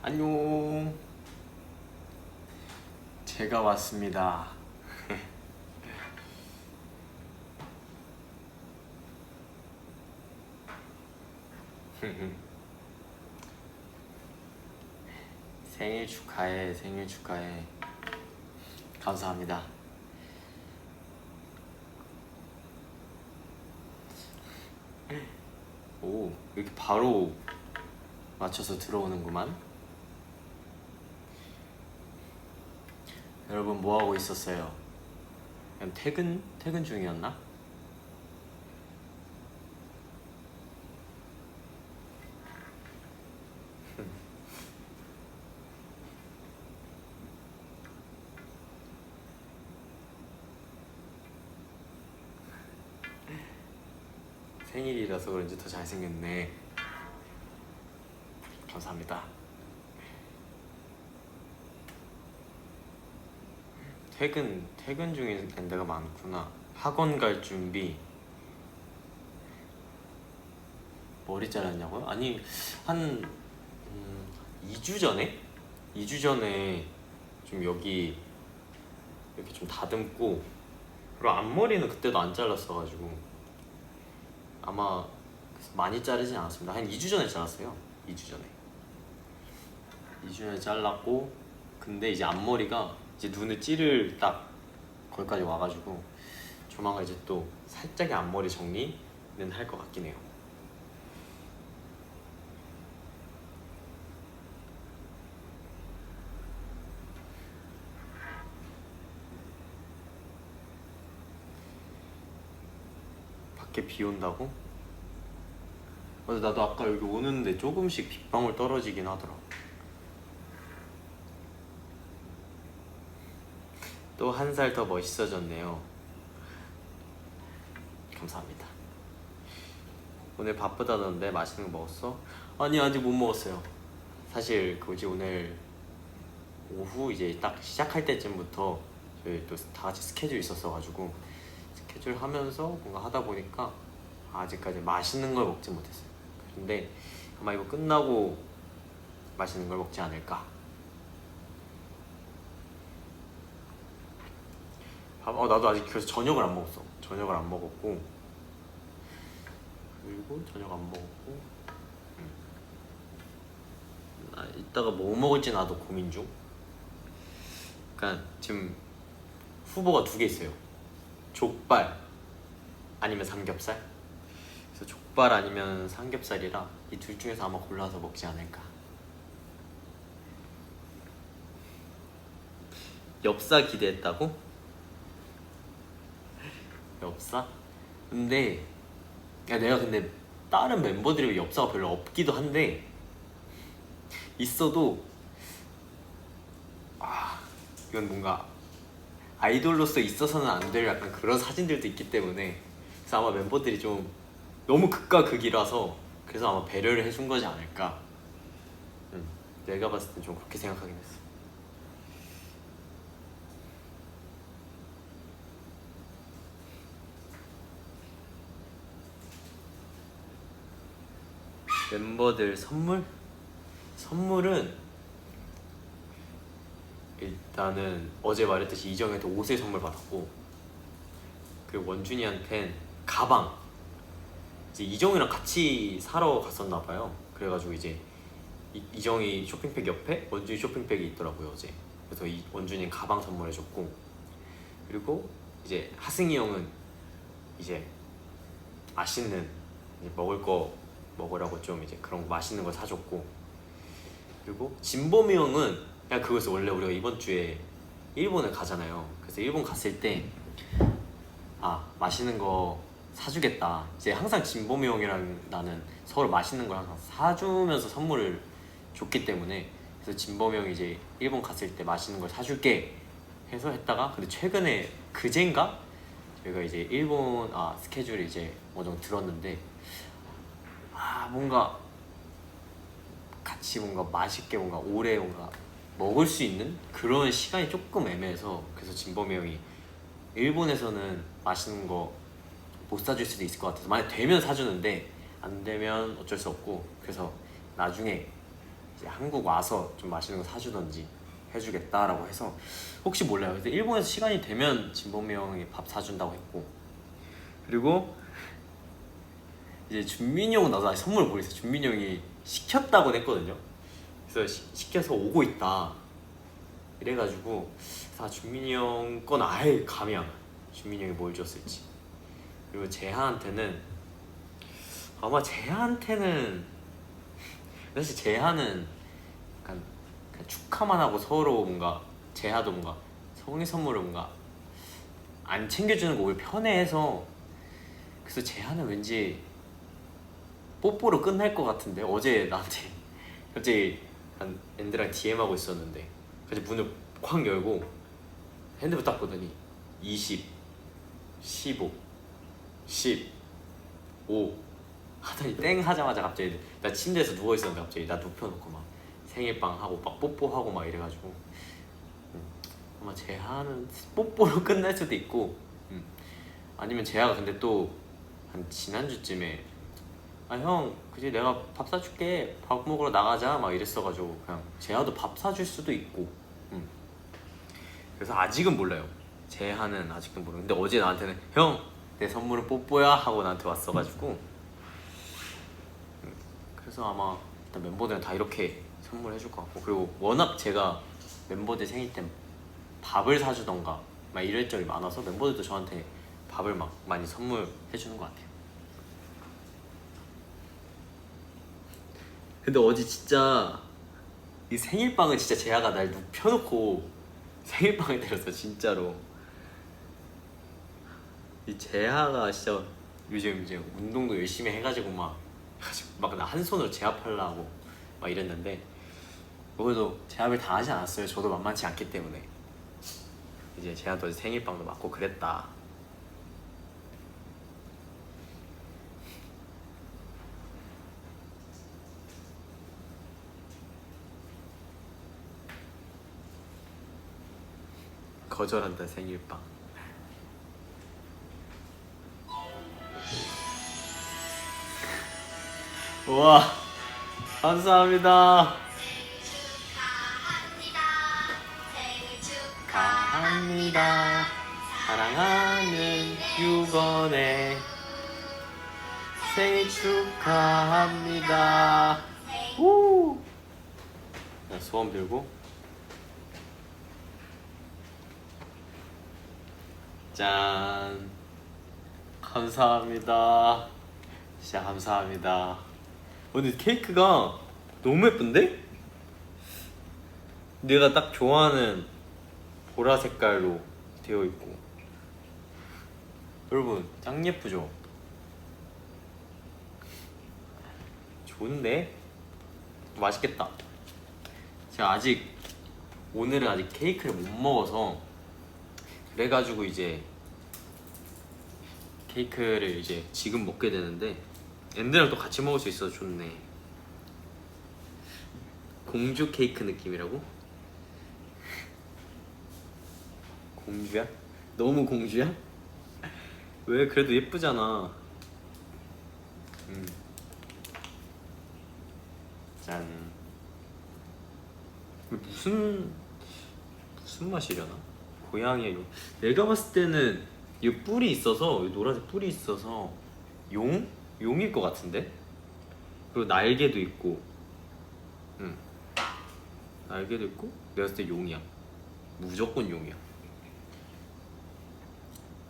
안녕. 제가 왔습니다. 생일 축하해, 생일 축하해. 감사합니다. 오, 이렇게 바로 맞춰서 들어오는구만. 여러분 뭐 하고 있었어요? 그냥 퇴근 중이었나? 생일이라서 그런지 더 잘생겼네. 감사합니다. 퇴근 중인 데가 많구나. 학원 갈 준비. 머리 잘랐냐고요? 아니, 한 2주 전에? 2주 전에 좀 여기 이렇게 좀 다듬고, 그리고 앞머리는 그때도 안 잘랐어가지고 아마 많이 자르진 않았습니다. 한 2주 전에 잘랐어요. 2주 전에 2주 전에 잘랐고, 근데 이제 앞머리가 이제 눈에 찌를 딱 거기까지 와가지고 조만간 이제 또 살짝의 앞머리 정리는 할 것 같긴 해요. 밖에 비 온다고? 맞아, 나도 아까 여기 오는데 조금씩 빗방울 떨어지긴 하더라. 또 한 살 더 멋있어졌네요. 감사합니다. 오늘 바쁘다던데 맛있는 거 먹었어? 아니, 아직 못 먹었어요. 사실 그지 오늘 오후 이제 딱 시작할 때쯤부터 저희 또 다 같이 스케줄 있었어가지고 스케줄 하면서 뭔가 하다 보니까 아직까지 맛있는 걸 먹지 못했어요. 근데 아마 이거 끝나고 맛있는 걸 먹지 않을까. 나도 아직 그래서 저녁을 안 먹었어. 저녁을 안 먹었고, 그리고 저녁 안 먹었고, 이따가 뭐 먹을지 나도 고민 중. 그러니까 지금 후보가 두 개 있어요. 족발 아니면 삼겹살. 그래서 족발 아니면 삼겹살이라 이 둘 중에서 아마 골라서 먹지 않을까. 엽사 기대했다고? 엽사? 근데 내가 근데 다른 멤버들이 엽사가 별로 없기도 한데, 있어도 이건 뭔가 아이돌로서 있어서는 안 될 약간 그런 사진들도 있기 때문에, 그래서 아마 멤버들이 좀 너무 극과 극이라서 그래서 아마 배려를 해준 거지 않을까. 내가 봤을 땐 좀 그렇게 생각하긴 했어. 멤버들 선물? 선물은 일단은 어제 말했듯이 이정현한테 옷을 선물 받았고, 그리고 원준이한텐 가방. 이제 이정이랑 같이 사러 갔었나 봐요. 그래가지고 이제 이정이 쇼핑백 옆에 원준이 쇼핑백이 있더라고요 어제. 그래서 원준이 가방 선물해줬고, 그리고 이제 하승이 형은 이제 맛있는 이제 먹을 거 먹으라고 좀 이제 그런 거 맛있는 거 사줬고, 그리고 진범이 형은 그냥 그거였어. 원래 우리가 이번 주에 일본을 가잖아요. 그래서 일본 갔을 때 맛있는 거 사주겠다. 이제 항상 진범이 형이랑 나는 서로 맛있는 걸 항상 사주면서 선물을 줬기 때문에, 그래서 진범이 형이 이제 일본 갔을 때 맛있는 걸 사줄게 해서 했다가, 근데 최근에 그젠가 저희가 이제 일본 스케줄이 이제 어느 정도 들었는데, 뭔가 같이 뭔가 맛있게 뭔가 오래 뭔가 먹을 수 있는 그런 시간이 조금 애매해서, 그래서 진범이 형이 일본에서는 맛있는 거 못 사줄 수도 있을 것 같아서 만약 되면 사주는데 안 되면 어쩔 수 없고, 그래서 나중에 이제 한국 와서 좀 맛있는 거 사주던지 해주겠다라고 해서 혹시 몰라요. 근데 일본에서 시간이 되면 진범이 형이 밥 사준다고 했고, 그리고 이제 준민이 형은 나도 아직 선물을 모르겠어. 준민이 형이 시켰다고 했거든요. 그래서 시켜서 오고 있다 이래가지고 준민이 형 건 아예 감이 안 와요. 준민이 형이 뭘 줬을지. 그리고 재하한테는 아마 재하한테는 사실 재하는 약간 그냥 축하만 하고 서로 뭔가 재하도 뭔가 생일 선물을 뭔가 안 챙겨주는 거 오히려 편해해서, 그래서 재하는 왠지 뽀뽀로 끝날 것 같은데. 어제 나한테 갑자기 한 앤드랑 DM하고 있었는데 갑자기 문을 쾅 열고 핸드폰 딱 보더니 20, 15, 15 하더니 땡 하자마자 갑자기 나 침대에서 누워있었는데 갑자기 나 눕혀놓고 막 생일빵 하고 막 뽀뽀하고 막 이래가지고 아마 재하는 뽀뽀로 끝날 수도 있고, 아니면 재하가 근데 또 한 지난주쯤에 아 형 그지 내가 밥 사줄게 밥 먹으러 나가자 막 이랬어가지고 그냥 재하도 밥 사줄 수도 있고. 그래서 아직은 몰라요. 재하는 아직도 모르고, 근데 어제 나한테는 형 내 선물은 뽀뽀야 하고 나한테 왔어가지고 그래서 아마 일단 멤버들은 다 이렇게 선물해줄 것 같고, 그리고 워낙 제가 멤버들 생일 때 밥을 사주던가 막 이럴 적이 많아서 멤버들도 저한테 밥을 막 많이 선물해주는 것 같아요. 근데 어제 진짜 이 생일빵은 진짜 재하가 날 눕혀놓고 생일빵을 때렸어 진짜로. 이 재하가 진짜 요즘 이제 운동도 열심히 해가지고 막 나 한 손으로 제압하려고 막 이랬는데 그래도 제압을 다 하지 않았어요. 저도 만만치 않기 때문에. 이제 재하도 생일빵도 맞고 그랬다. 거절한다 생일빵. 우와 감사합니다. 축하합니다. 사랑하는 유건의 생일 축하합니다. 우! 소원 빌고 짠. 감사합니다. 진짜 감사합니다. 근데 케이크가 너무 예쁜데? 내가 딱 좋아하는 보라 색깔로 되어 있고, 여러분 짱 예쁘죠? 좋은데? 맛있겠다. 제가 오늘은 아직 케이크를 못 먹어서 그래가지고 이제 케이크를 이제 지금 먹게 되는데 앤드랑 또 같이 먹을 수 있어서 좋네. 공주 케이크 느낌이라고? 공주야? 너무 공주야? 왜? 그래도 예쁘잖아. 짠. 무슨 맛이려나? 고양이의 용. 내가 봤을 때는 이 뿔이 있어서, 이 노란색 뿔이 있어서 용일 것 같은데? 그리고 날개도 있고, 날개도 있고, 내가 봤을 때 용이야. 무조건 용이야.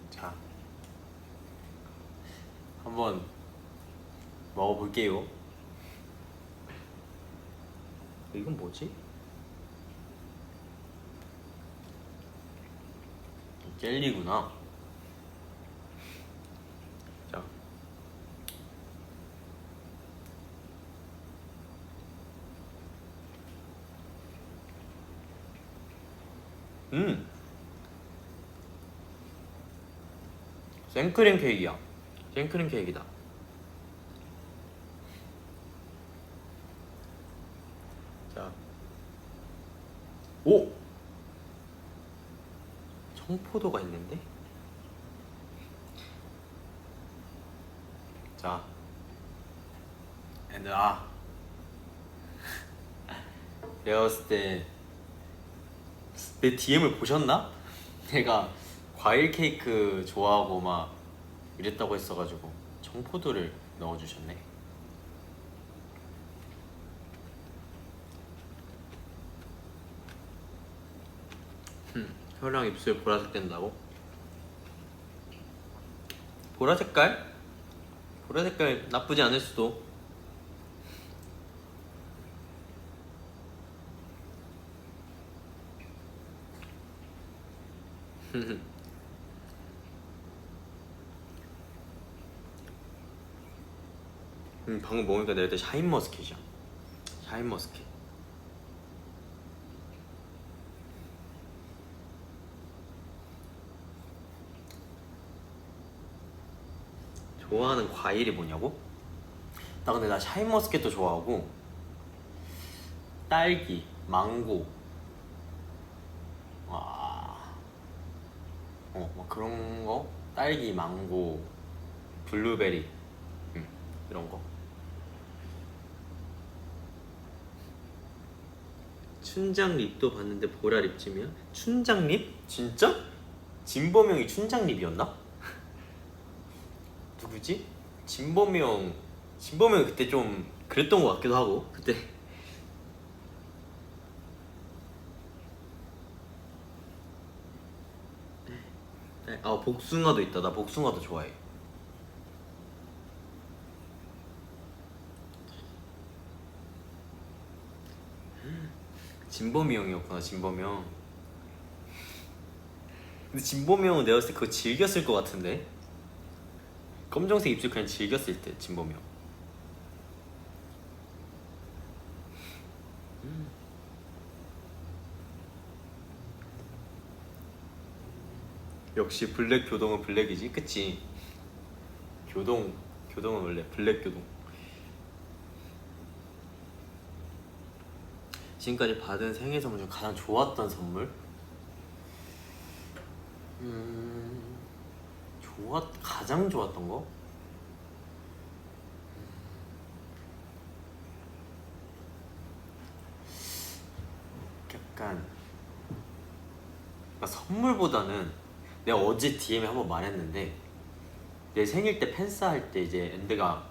자, 한번 먹어볼게요. 이건 뭐지? 젤리구나. 자, 생크림 케이크야. 생크림 케이크다. 자, 오! 청포도가 있는데? 자, 얘들아 내가 봤을 때 내 DM을 보셨나? 내가 과일 케이크 좋아하고 막 이랬다고 했어가지고 청포도를 넣어주셨네. 혀랑 입술 보라색 된다고? 보라 색깔? 보라 색깔 나쁘지 않을 수도. 방금 먹으니까 내가 그때 샤인머스켓이야. 샤인머스켓. 좋아하는 과일이 뭐냐고? 나 근데 나 샤인머스켓도 좋아하고 딸기, 망고, 뭐 그런 거? 딸기, 망고, 블루베리, 이런 거. 춘장립도 봤는데 보라 립쯤이야? 춘장립? 진짜? 진범형이 춘장립이었나? 누구지? 진범형 그때 좀 그랬던 것 같기도 하고 그때. 복숭아도 있다. 나 복숭아도 좋아해. 진범이 형이었구나. 진범이 형. 근데 진범이 형은 내가 봤을 때 그거 즐겼을 것 같은데. 검정색 입술 그냥 즐겼을 때 진범이 형. 역시 블랙 교동은 블랙이지, 그치? 교동은 원래 블랙 교동. 지금까지 받은 생일 선물 중 가장 좋았던 선물? 가장 좋았던 거? 약간 선물보다는 내가 어제 DM에 한번 말했는데 내 생일 때 팬싸 할 때 이제 엔드가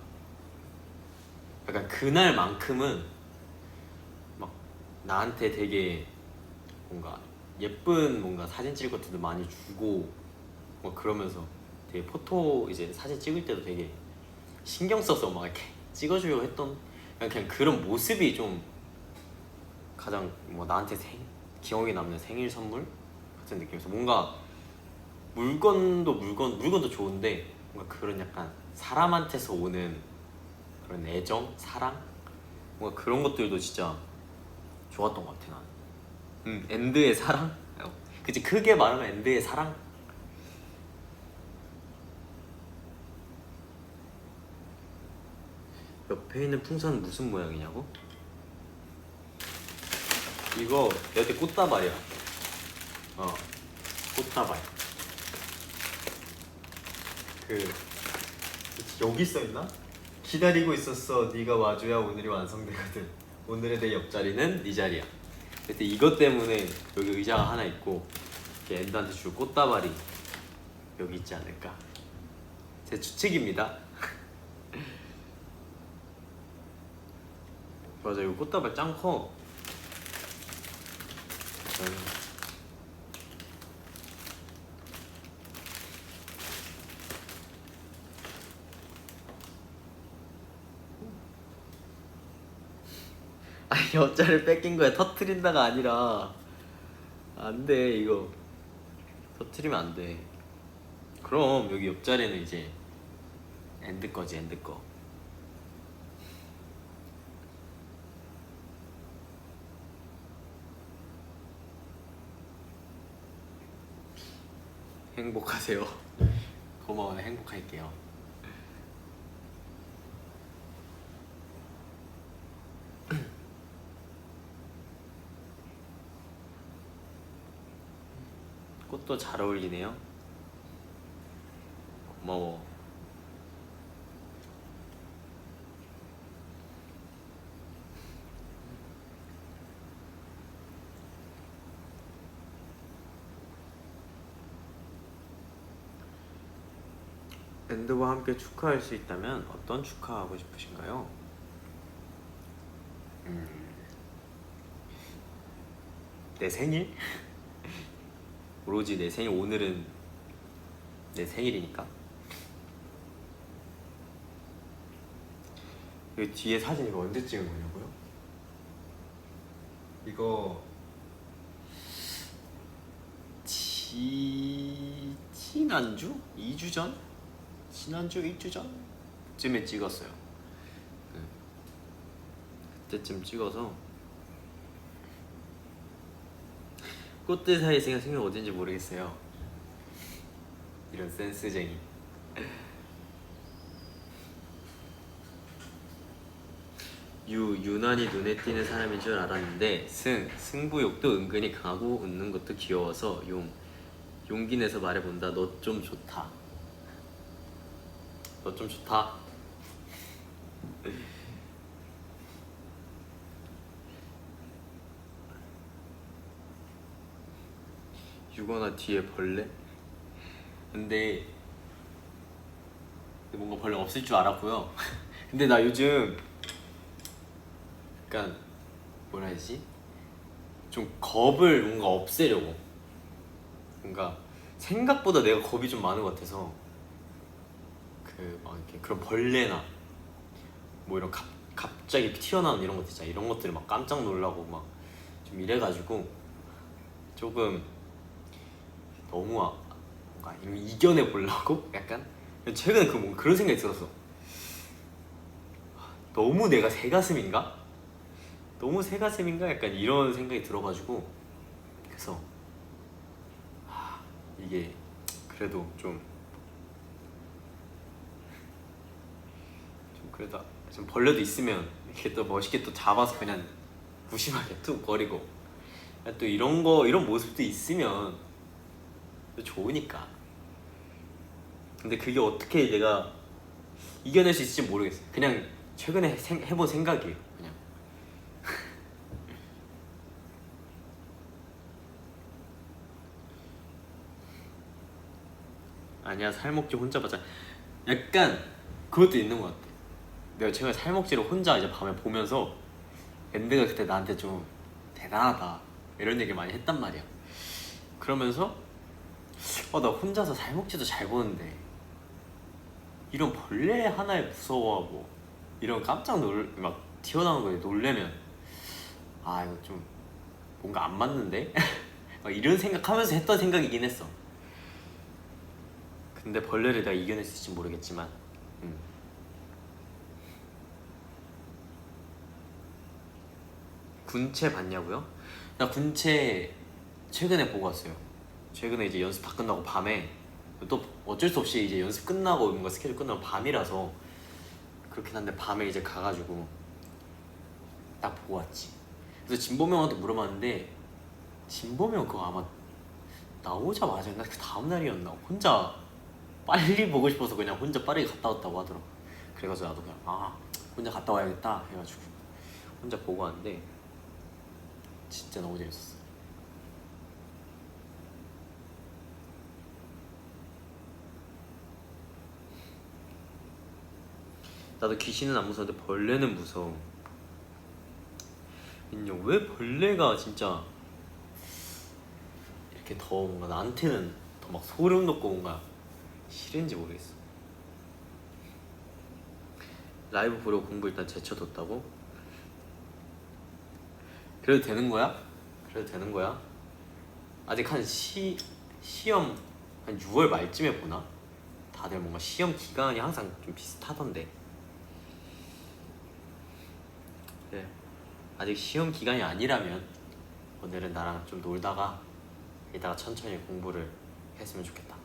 약간 그날만큼은 막 나한테 되게 뭔가 예쁜 뭔가 사진 찍을 것들도 많이 주고 뭐 그러면서 되게 포토 이제 사진 찍을 때도 되게 신경 써서 막 이렇게 찍어주려고 했던 그냥 그런 모습이 좀 가장 뭐 나한테 기억에 남는 생일 선물 같은 느낌이어서 뭔가 물건도 좋은데 뭔가 그런 약간 사람한테서 오는 그런 애정, 사랑 뭔가 그런 것들도 진짜 좋았던 것 같아 난. 엔드의 사랑? 그치 크게 말하면 엔드의 사랑? 옆에 있는 풍선은 무슨 모양이냐고? 이거 여태 꽃다발이야. 꽃다발. 여기 써있나? 기다리고 있었어. 네가 와줘야 오늘이 완성되거든. 오늘의 내 옆자리는 네 자리야. 그때 이것 때문에 여기 의자가 하나 있고 이렇게 엔드한테 줄 꽃다발이 여기 있지 않을까. 제 추측입니다. 맞아, 이거 꽃다발 짱 커. 아니 여자를 뺏긴 거야. 터트린다가 아니라 안 돼. 이거 터트리면 안 돼. 그럼 여기 옆자리는 이제 엔드 거지, 엔드 거. 행복하세요. 고마워요. 행복할게요. 꽃도 잘 어울리네요. 고마워. 엔드와 함께 축하할 수 있다면 어떤 축하하고 싶으신가요? 내 생일? 오로지 내 생일. 오늘은 내 생일이니까. 이 뒤에 사진 이거 언제 찍은 거냐고요? 이거 지난주? 2주 전? 지난주 2주 전쯤에 찍었어요. 그때쯤 찍어서 꽃들 사이에 생긴 어딘지 모르겠어요. 이런 센스쟁이. 유난히 눈에 띄는 사람인 줄 알았는데 승부욕도 은근히 강하고 웃는 것도 귀여워서 용기 내서 말해본다. 너 좀 좋다. 너 좀 좋다. 유건아 뒤에 벌레? 근데 뭔가 벌레 없을 줄 알았고요. 근데 나 요즘 약간 뭐라 해야지? 좀 겁을 뭔가 없애려고. 뭔가 생각보다 내가 겁이 좀 많은 것 같아서 그 막 이렇게 그런 벌레나 뭐 이런 갑자기 튀어나오는 이런 것들 있잖아. 이런 것들을 막 깜짝 놀라고 막 좀 이래가지고 조금 너무 뭔가 이런 이겨내 보려고 약간 최근에 뭔가 그런 생각이 들었어. 너무 내가 새가슴인가? 너무 새가슴인가? 약간 이런 생각이 들어가지고 그래서 이게 그래도 좀 그래도 좀 벌레도 있으면 이렇게 또 멋있게 또 잡아서 그냥 무심하게 툭 버리고 또 이런 모습도 있으면 또 좋으니까. 근데 그게 어떻게 내가 이겨낼 수 있을지 모르겠어. 그냥 최근에 해본 생각이에요. 그냥 아니야 살먹지 혼자 보자. 약간 그것도 있는 것 같아. 내가 최근에 살먹지를 혼자 이제 밤에 보면서 밴드가 그때 나한테 좀 대단하다 이런 얘기 많이 했단 말이야. 그러면서 나 혼자서 살먹지도 잘 보는데 이런 벌레 하나에 무서워하고 이런 깜짝 막 튀어나오는 거에 놀래면 이거 좀 뭔가 안 맞는데? 막 이런 생각하면서 했던 생각이긴 했어. 근데 벌레를 내가 이겨낼 수 있을지 모르겠지만 군체 봤냐고요? 나 군체 최근에 보고 왔어요. 최근에 이제 연습 다 끝나고 밤에 또 어쩔 수 없이 이제 연습 끝나고 뭔가 스케줄 끝나고 밤이라서 그렇긴 한데 밤에 이제 가가지고 딱 보고 왔지. 그래서 진범이 형한테 물어봤는데 진범이 형 그거 아마 나오자마자 그 다음날이었나 혼자 빨리 보고 싶어서 그냥 혼자 빠르게 갔다 왔다고 하더라고. 그래가지고 나도 그냥 혼자 갔다 와야겠다 해가지고 혼자 보고 왔는데 진짜 너무 재밌었어. 나도 귀신은 안 무서운데 벌레는 무서워. 인정. 왜 벌레가 진짜 이렇게 더 뭔가 나한테는 더 막 소름 돋고 뭔가 싫은지 모르겠어. 라이브 보려고 공부 일단 제쳐뒀다고? 그래도 되는 거야? 그래도 되는 거야? 아직 한 시험 한 6월 말쯤에 보나? 다들 뭔가 시험 기간이 항상 좀 비슷하던데. 그래. 아직 시험 기간이 아니라면 오늘은 나랑 좀 놀다가 이따가 천천히 공부를 했으면 좋겠다.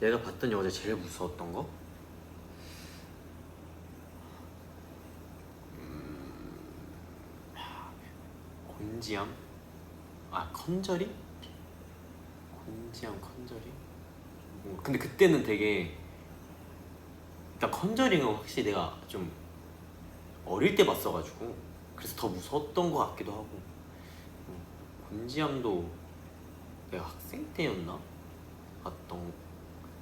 내가 봤던 영화 중에 제일 무서웠던 거? 곤지암? 컨저링? 곤지암 컨저링? 근데 그때는 되게 일단 컨저링은 확실히 내가 좀 어릴 때 봤어가지고 그래서 더 무서웠던 것 같기도 하고 곤지암도 내가 학생 때였나? 봤던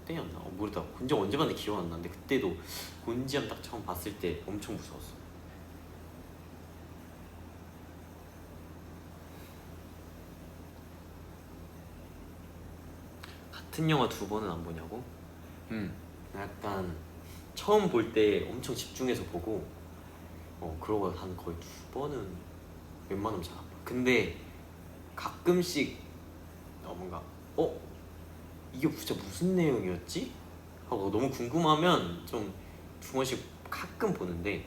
때였나? 모르다. 곤지암 언제 봤는지 기억 안 나는데 그때도 곤지암 딱 처음 봤을 때 엄청 무서웠어. 같은 영화 두 번은 안 보냐고? 약간 처음 볼 때 엄청 집중해서 보고 그러고 한 거의 두 번은 웬만하면 잘 안 봐. 근데 가끔씩 뭔가 이게 진짜 무슨 내용이었지? 하고 너무 궁금하면 좀 두 번씩 가끔 보는데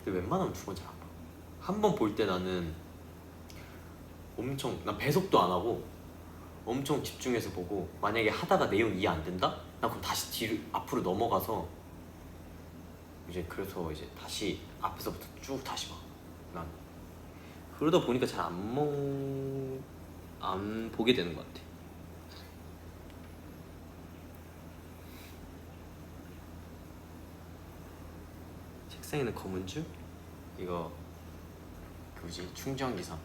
근데 웬만하면 두 번 잘 안 봐. 한 번 볼 때 나는 난 배속도 안 하고 엄청 집중해서 보고 만약에 하다가 내용 이해 안 된다? 나 그럼 다시 뒤로 앞으로 넘어가서 이제 그래서 이제 다시 앞에서부터 쭉 다시 봐. 난 그러다 보니까 잘 안 보게 되는 것 같아. 책상에는 검은 줄? 이거 뭐지? 충전기상.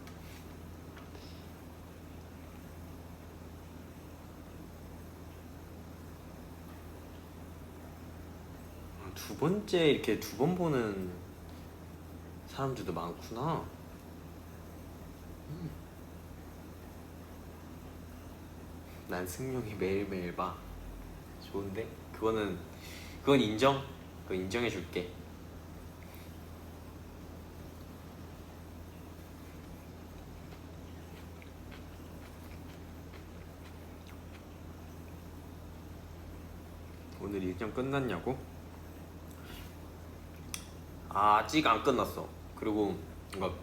두 번째 이렇게 두 번 보는 사람들도 많구나. 난 승용이 매일매일 봐. 좋은데? 그건 인정? 그거 인정해줄게. 오늘 일정 끝났냐고? 아직 안 끝났어. 그리고 뭔가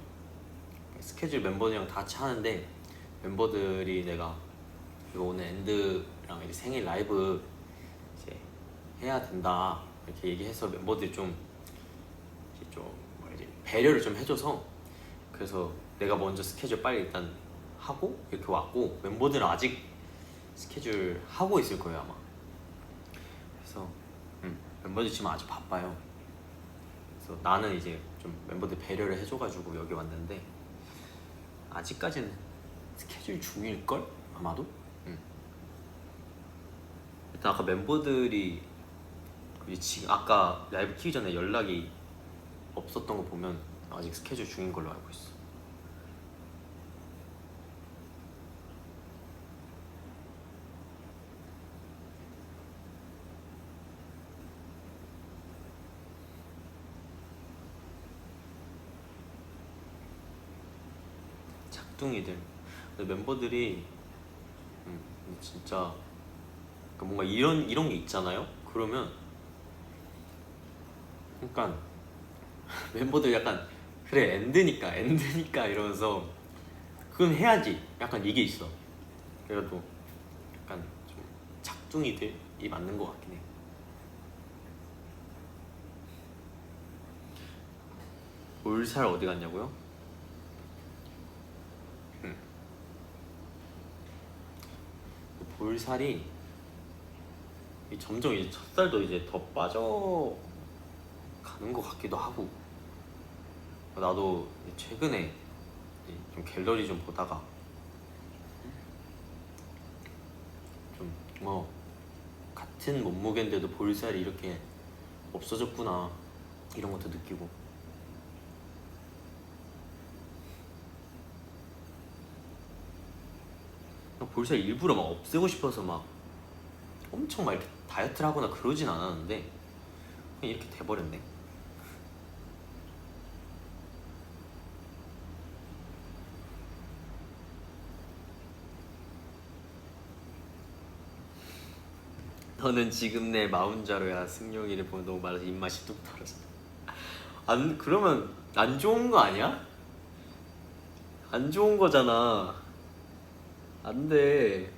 스케줄 멤버들이랑 다 같이 하는데 멤버들이 내가 오늘 엔드랑 이제 생일 라이브 이제 해야 된다 이렇게 얘기해서 멤버들이 좀 이제 배려를 좀 해줘서 그래서 내가 먼저 스케줄 빨리 일단 하고 이렇게 왔고 멤버들은 아직 스케줄 하고 있을 거예요 아마. 그래서 멤버들 지금 아주 바빠요. 그래서 나는 이제 좀 멤버들 배려를 해줘가지고 여기 왔는데 아직까지는 스케줄 중일걸? 아마도? 일단 아까 멤버들이 지금 아까 라이브 키기 전에 연락이 없었던 거 보면 아직 스케줄 중인 걸로 알고 있어. 작둥이들. 근데 멤버들이 진짜 뭔가 이런 게 있잖아요. 그러면 약간 멤버들 약간 그래 엔드니까 이러면서 그건 해야지 약간 이게 있어. 그래도 약간 좀 작둥이들이 맞는 것 같긴 해. 볼살 어디 갔냐고요? 볼살이 점점 이제 젖살도 이제 더 빠져 가는 것 같기도 하고 나도 최근에 좀 갤러리 좀 보다가 좀 같은 몸무게인데도 볼살이 이렇게 없어졌구나 이런 것도 느끼고 볼살 일부러 막 없애고 싶어서 막 엄청 막 이렇게 다이어트를 하거나 그러진 않았는데 그냥 이렇게 돼버렸네. 너는 지금 내 마운자로야. 승용이를 보면 너무 말라서 입맛이 뚝 떨어져. 그러면 안 좋은 거 아니야? 안 좋은 거잖아. 안 돼.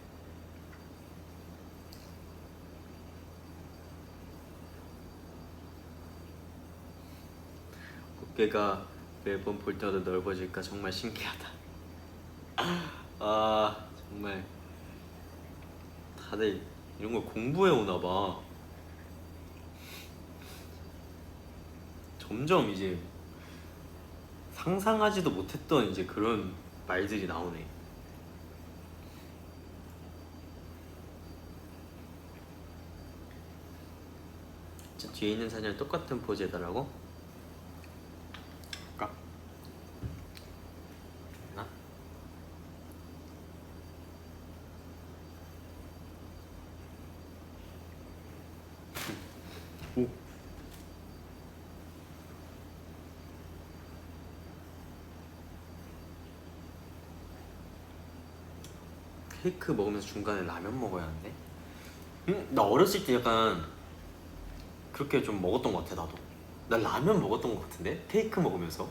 어깨가 매번 볼 때마다 넓어질까 정말 신기하다. 아 정말 다들 이런 걸 공부해 오나 봐. 점점 이제 상상하지도 못했던 이제 그런 말들이 나오네. 저 뒤에 있는 사진을 똑같은 포즈 해달라고? 할까? 나? 오. 케이크 먹으면서 중간에 라면 먹어야 하는데? 응? 나 어렸을 때 약간 그렇게 좀 먹었던 것 같아. 나도 나 라면 먹었던 것 같은데? 케이크 먹으면서.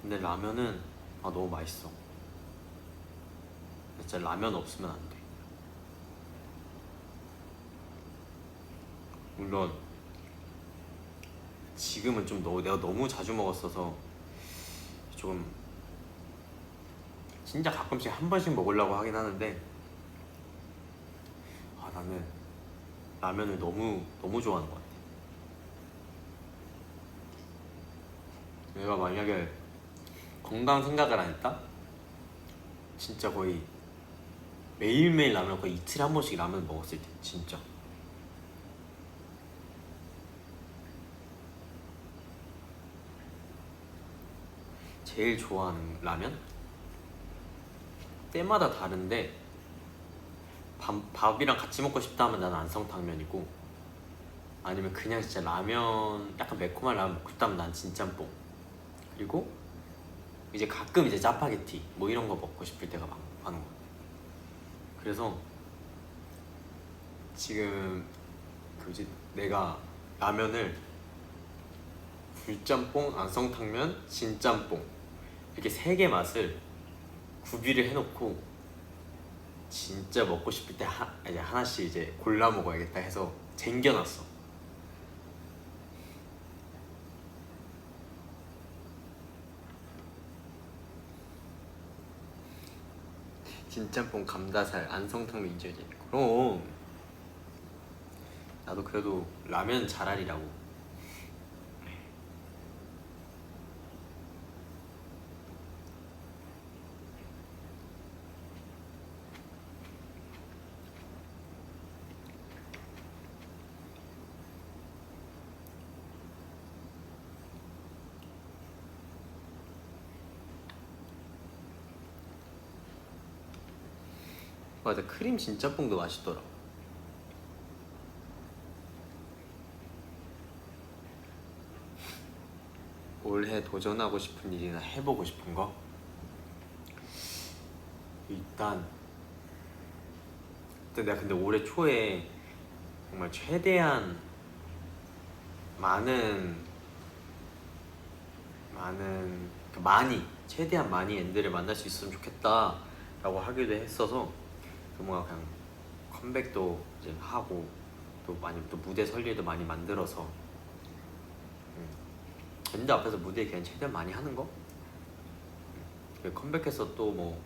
근데 라면은 너무 맛있어. 진짜 라면 없으면 안 돼. 물론 지금은 좀 내가 너무 자주 먹었어서 조금 진짜 가끔씩 한 번씩 먹으려고 하긴 하는데, 나는 라면을 너무 너무 좋아하는 것 같아. 내가 만약에 건강 생각을 안 했다? 진짜 거의 매일매일 라면, 거의 이틀에 한 번씩 라면 먹었을 때. 진짜 제일 좋아하는 라면? 때마다 다른데 밥이랑 같이 먹고 싶다 하면 나는 안성탕면이고, 아니면 그냥 진짜 라면, 약간 매콤한 라면 먹고 싶다 하면 난 진짬뽕. 그리고 이제 가끔 이제 짜파게티 뭐 이런 거 먹고 싶을 때가 많은 것 같아. 그래서 지금 뭐지, 내가 라면을 불짬뽕, 안성탕면, 진짬뽕 이렇게 세 개 맛을 구비를 해놓고 진짜 먹고 싶을 때 이제 하나씩 이제 골라 먹어야겠다 해서 쟁겨놨어. 진짬뽕, 감다살, 안성탕면 인정이지. 그럼 나도 그래도 라면 잘알이라고. 맞아, 크림 진짬뽕도 맛있더라. 올해 도전하고 싶은 일이나 해보고 싶은 거? 일단 내가 근데 올해 초에 정말 최대한 최대한 많이 앤들을 만날 수 있으면 좋겠다 라고 하기도 했어서, 뭔가 그냥 컴백도 이제 하고 또 무대 설 일도 많이 만들어서 밴드 앞에서 무대 그냥 최대한 많이 하는 거? 컴백해서 또 뭐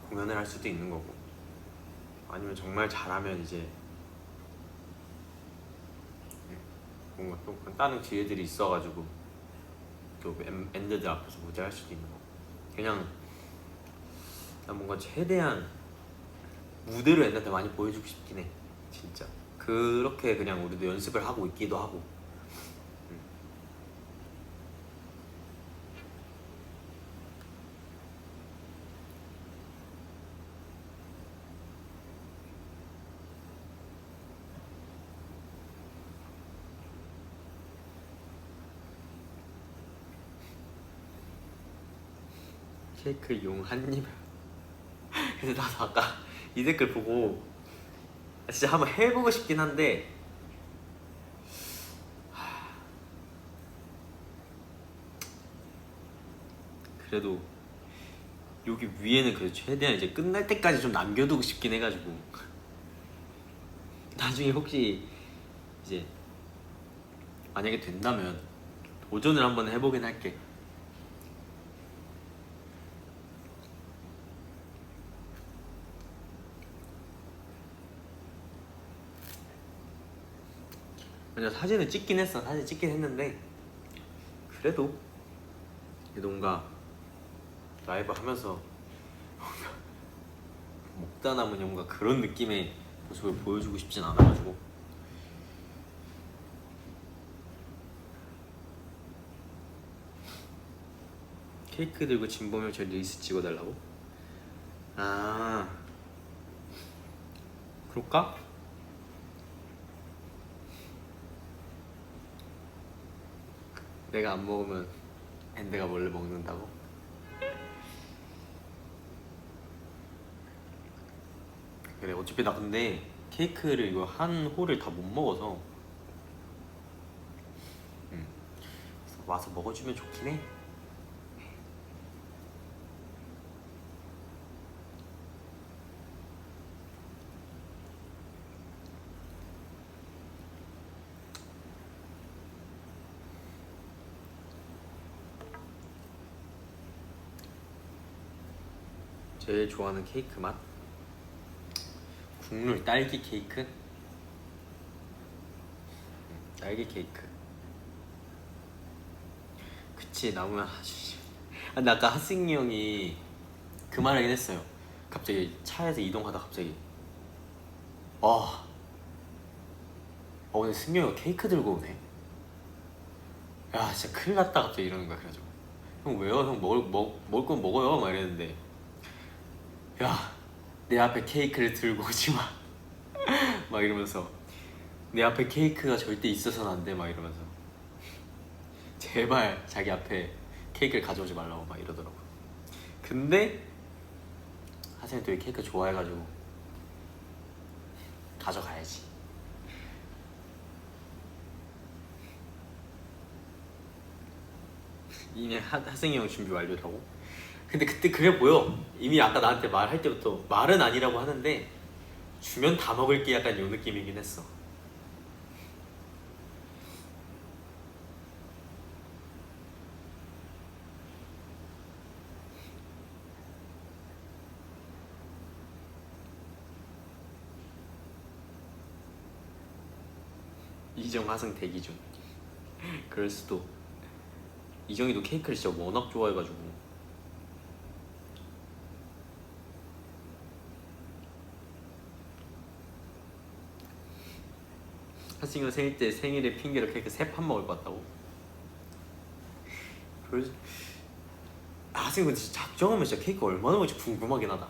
공연을 할 수도 있는 거고, 아니면 정말 잘하면 이제 뭔가 또 다른 기회들이 있어가지고 또 밴드들 앞에서 무대 할 수도 있는 거고. 그냥 난 뭔가 최대한 무대로 밴드한테 많이 보여주고 싶긴 해. 진짜 그렇게 그냥 우리도 연습을 하고 있기도 하고. 케이크 용 한 입. 그래서 나도 아까 이 댓글 보고 진짜 한번 해보고 싶긴 한데, 그래도 여기 위에는 그래도 최대한 이제 끝날 때까지 좀 남겨두고 싶긴 해가지고 나중에 혹시 이제 만약에 된다면 도전을 한번 해보긴 할게. 먼저 사진을 찍긴 했어. 사진 찍긴 했는데 그래도 뭔가 라이브 하면서 먹다 남은 뭔가 그런 느낌의 모습을 보여주고 싶진 않아가지고. 케이크 들고 진범이 저 릴스 찍어달라고? 아, 그럴까? 내가 안 먹으면 앤드가 몰래 먹는다고? 그래, 어차피 나 근데 케이크를 이거 한 홀을 다 못 먹어서 그래서 와서 먹어주면 좋긴 해. 제일 좋아하는 케이크 맛? 국룰 딸기 케이크? 딸기 케이크. 그치, 나무면 아주. 근데 아까 하승이 형이 그 말 하긴 했어요. 갑자기 차에서 이동하다 갑자기 오늘 승용이 형 케이크 들고 오네. 야, 진짜 큰일 났다 갑자기 이러는 거야. 그래가지고 형 왜요? 형 먹을 건 먹어요 막 이랬는데, 야, 내 앞에 케이크를 들고 오지 마 막 이러면서, 내 앞에 케이크가 절대 있어서는 안 돼 막 이러면서, 제발 자기 앞에 케이크를 가져오지 말라고 막 이러더라고. 근데 하진이 또 이 케이크 좋아해가지고 가져가야지. 이미 하승이 형 준비 완료라고? 근데 그때 그래 보여. 이미 아까 나한테 말할 때부터 말은 아니라고 하는데 주면 다 먹을게 약간 요 느낌이긴 했어. 이정 하승 대기 중. 그럴 수도. 이정이도 케이크를 진짜 워낙 좋아해가지고. 하승이 생일 때 생일에 핑계로 케이크 3판 먹을 것 같다고? 그래서 하승이 근데 진짜 작정하면 진짜 케이크 얼마나 먹을지 궁금하긴 하다.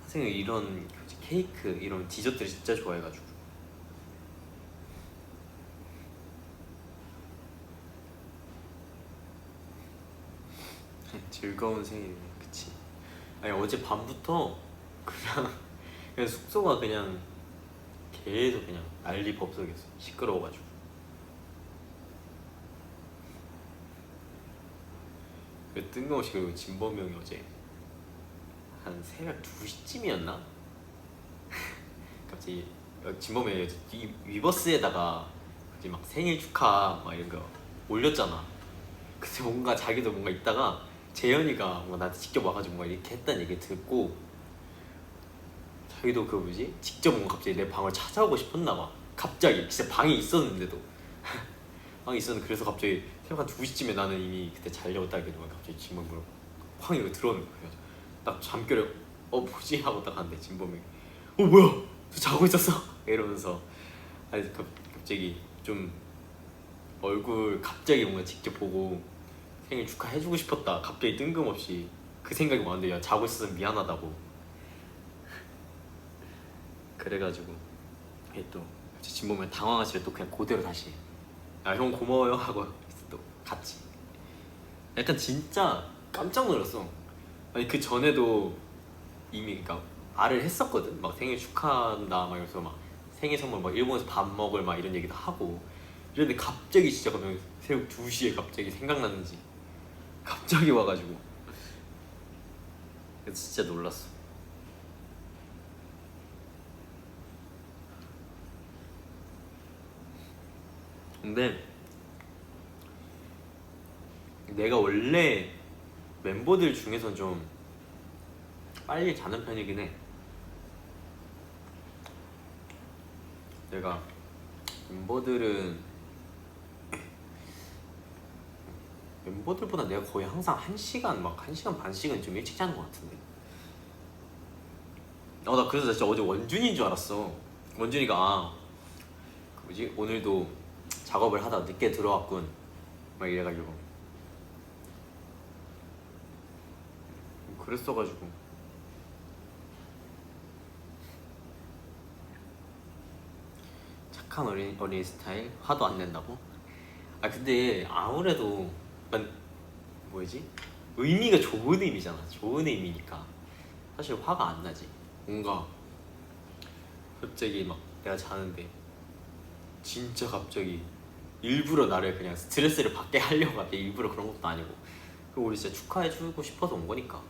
하승이 이런 케이크, 이런 디저트를 진짜 좋아해가지고. 즐거운 생일이네. 그치. 아니 어제 밤부터 그냥 숙소가 그냥 계속 그냥 난리 법석이었어. 시끄러워가지고. 그 뜬금없이, 그리고 진범이 형이 어제 한 새벽 2시쯤이었나? 갑자기 진범이 형이 위버스에다가 이제 막 생일 축하 막 이런 거 올렸잖아. 그때 뭔가 자기도 뭔가 있다가 재현이가 뭔가 나한테 직접 와가지고 뭔가 이렇게 했다는 얘기 듣고, 자기도 그 뭐지? 직접 뭔가 갑자기 내 방을 찾아오고 싶었나 봐. 갑자기 진짜 방에 있었는데도 방에 있었는데, 그래서 갑자기 새벽 한 2시쯤에 나는 이미 그때 자려고 딱 이러고 갑자기 진범이 쾅 이러고 들어오는 거야. 그래서 딱 잠결에 뭐지? 하고 딱 갔는데 진범이 뭐야? 저 자고 있었어? 이러면서, 아니 갑자기 좀 얼굴 갑자기 뭔가 직접 보고 생일 축하해주고 싶었다. 갑자기 뜬금없이 그 생각이 많은데, 야 자고 있어서 미안하다고. 그래가지고 또 진범이 당황하시면 또 그냥 그대로 다시 형 고마워요 하고 또 갔지. 약간 진짜 깜짝 놀랐어. 아니 그 전에도 이미 그러니까 말을 했었거든. 막 생일 축하한다 막 이러면서 막 생일 선물 막 일본에서 밥 먹을 막 이런 얘기도 하고 이랬는데, 갑자기 진짜 그냥 새벽 2시에 갑자기 생각났는지 갑자기 와가지고, 그래서 진짜 놀랐어. 근데 내가 원래 멤버들 중에선 좀 빨리 자는 편이긴 해. 내가 멤버들보다 내가 거의 항상 1시간 막 1시간 반씩은 좀 일찍 자는 것 같은데. 나 그래서 진짜 어제 원준이인 줄 알았어. 원준이가 그 뭐지 오늘도 작업을 하다 늦게 들어왔군 막 이래가지고 그랬어가지고 착한 어린이 스타일 화도 안 낸다고? 근데 아무래도 뭐지 의미가 좋은 의미잖아. 좋은 의미니까 사실 화가 안 나지. 뭔가 갑자기 막 내가 자는데 진짜 갑자기 일부러 나를 그냥 스트레스를 받게 하려고 갑자기 일부러 그런 것도 아니고 그리고 우리 진짜 축하해주고 싶어서 온 거니까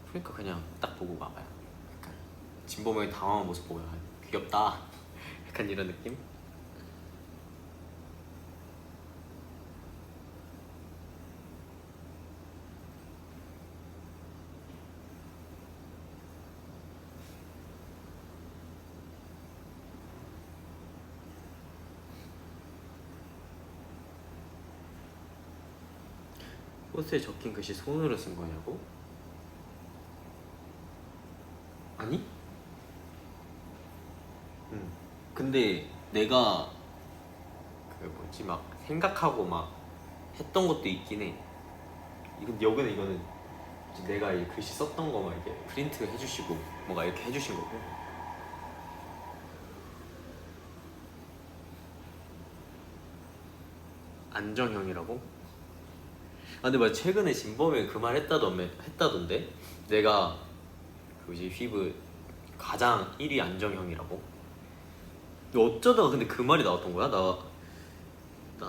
그러니까 그냥 딱 보고 가봐요. 약간 진범 형이 당황한 모습 보면 귀엽다 약간 이런 느낌? 포스에 적힌 글씨 손으로 쓴 거냐고? 아니? 근데 내가 그 뭐지 막 생각하고 막 했던 것도 있긴 해. 이거는 이제 내가 이 글씨 썼던 거 막 이렇게 프린트 해주시고 뭔가 이렇게 해주신 거고. 안정형이라고? 근데 막 최근에 진범이 그 말 했다던데 내가 그 뭐지 휘브 가장 1위 안정형이라고. 근데 어쩌다가 근데 그 말이 나왔던 거야? 나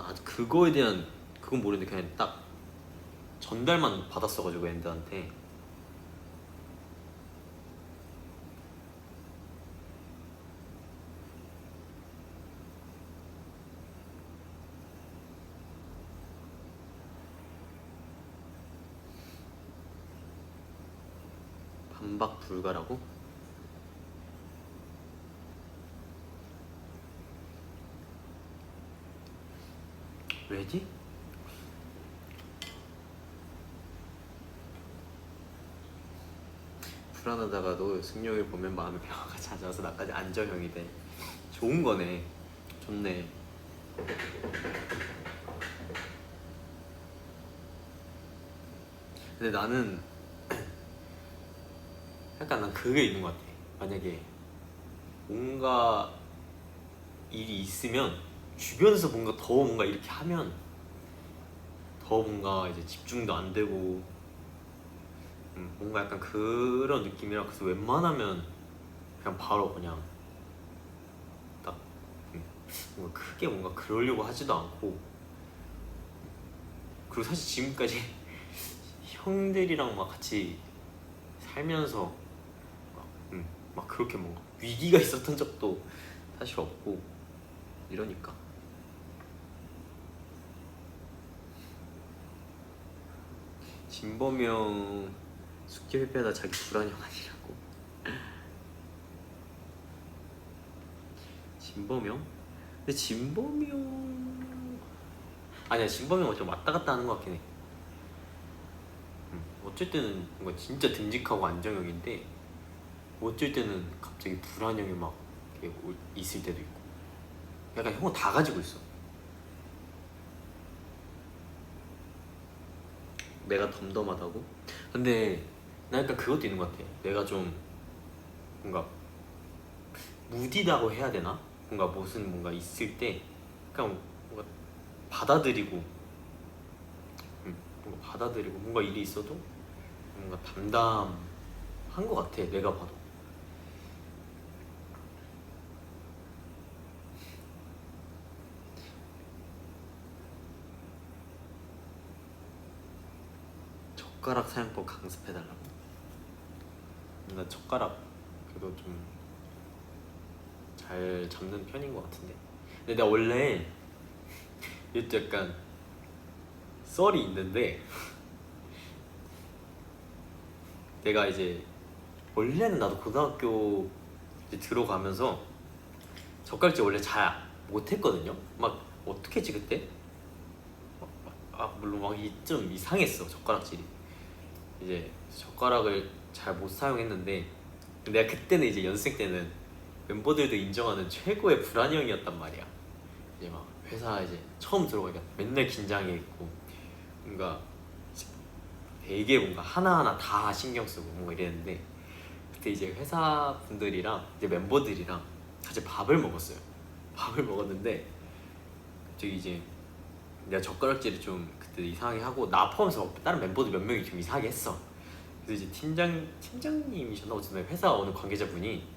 아직 그거에 대한 그건 모르는데 그냥 딱 전달만 받았어가지고 엔드한테. 반박 불가라고? 왜지? 불안하다가도 승용을 보면 마음의 평화가 찾아와서 나까지 안정형이 돼. 좋은 거네. 좋네. 근데 나는 약간 난 그게 있는 것 같아. 만약에 뭔가 일이 있으면 주변에서 뭔가 이렇게 하면 더 뭔가 이제 집중도 안 되고 뭔가 약간 그런 느낌이라. 그래서 웬만하면 그냥 바로 그냥 딱 뭔가 크게 뭔가 그러려고 하지도 않고. 그리고 사실 지금까지 형들이랑 막 같이 살면서 막 그렇게 뭔가 위기가 있었던 적도 사실 없고 이러니까. 진범형 숙제 회피하다 자기 불안형 아니라고. 진범형? 근데 진범형 아니야. 진범형은 좀 왔다 갔다 하는 것 같긴 해. 어쩔 때는 뭔가 진짜 듬직하고 안정형인데 어쩔 때는 갑자기 불안형이 막 이렇게 있을 때도 있고. 약간 형은 다 가지고 있어. 내가 덤덤하다고? 근데 나 약간 그것도 있는 것 같아. 내가 좀 뭔가 무디다고 해야 되나? 뭔가 있을 때 그냥 뭔가 받아들이고 뭔가 일이 있어도 뭔가 담담한 것 같아. 내가 봐도. 젓가락 사용법 강습해달라고? 나 젓가락 그래도 좀 잘 잡는 편인 것 같은데. 근데 내가 원래 이것도 약간 썰이 있는데 내가 이제 원래는 나도 고등학교 이제 들어가면서 젓갈질 원래 잘 못했거든요. 막 어떻게 했지 그때? 물론 막 좀 이상했어 젓가락질이. 이제 젓가락을 잘 못 사용했는데 내가 그때는 이제 연습생 때는 멤버들도 인정하는 최고의 불안형이었단 말이야. 이제 막 회사 이제 처음 들어가니까 맨날 긴장해 있고 뭔가 되게 뭔가 하나하나 다 신경 쓰고 뭔가 이랬는데, 그때 이제 회사 분들이랑 이제 멤버들이랑 같이 밥을 먹었어요. 밥을 먹었는데 저기 이제 내가 젓가락질을 좀 그때 이상하게 하고 나 포함해서 다른 멤버들 몇 명이 좀 이상하게 했어. 그래서 이제 팀장님이셨나 어쨌든 회사 어느 관계자분이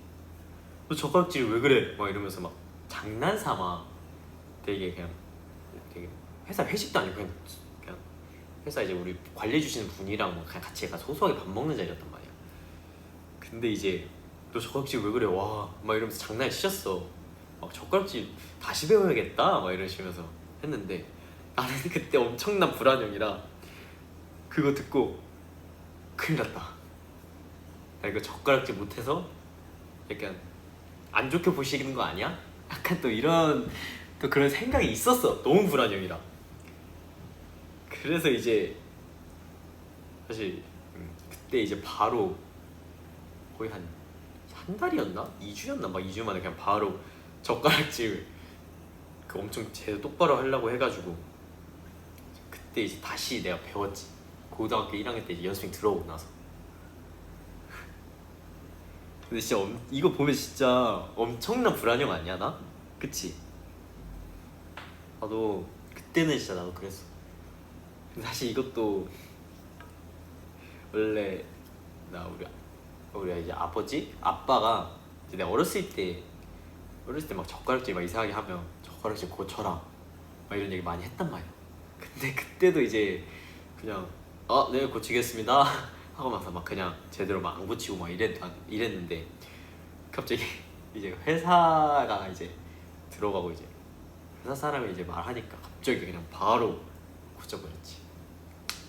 너 젓가락질 왜 그래? 막 이러면서 막 장난삼아 되게 그냥 되게 회사 회식도 아니고 그냥 회사 이제 우리 관리해 주시는 분이랑 뭐 그냥 같이 약간 소소하게 밥 먹는 자리였단 말이야. 근데 이제 너 젓가락질 왜 그래? 와 막 이러면서 장난을 치셨어. 막 젓가락질 다시 배워야겠다 막 이러시면서 했는데 나는 그때 엄청난 불안형이라 그거 듣고 큰일 났다. 나 이거 젓가락질 못해서 약간 안 좋게 보시는 거 아니야? 약간 또 이런 또 그런 생각이 있었어. 너무 불안형이라. 그래서 이제 사실 그때 이제 바로 거의 한 달이었나? 2주였나? 막 2주 만에 그냥 바로 젓가락질 그 엄청 제대로 똑바로 하려고 해가지고 그때 이제 다시 내가 배웠지. 고등학교 1학년 때 이제 연습생 들어오고 나서. 근데 진짜 이거 보면 진짜 엄청난 불안형 아니야 나? 그치? 나도 그때는 진짜 나도 그랬어. 근데 사실 이것도 원래 나 우리 이제 아빠가 이제 내가 어렸을 때 막 젓가락질 막 이상하게 하면 젓가락질 고쳐라 막 이런 얘기 많이 했단 말이야. 근데 그때도 이제 그냥 네 고치겠습니다 하고 막 그냥 제대로 막 안 고치고 막 이랬는데 갑자기 이제 회사가 이제 들어가고 이제 회사 사람이 이제 말하니까 갑자기 그냥 바로 고쳐버렸지.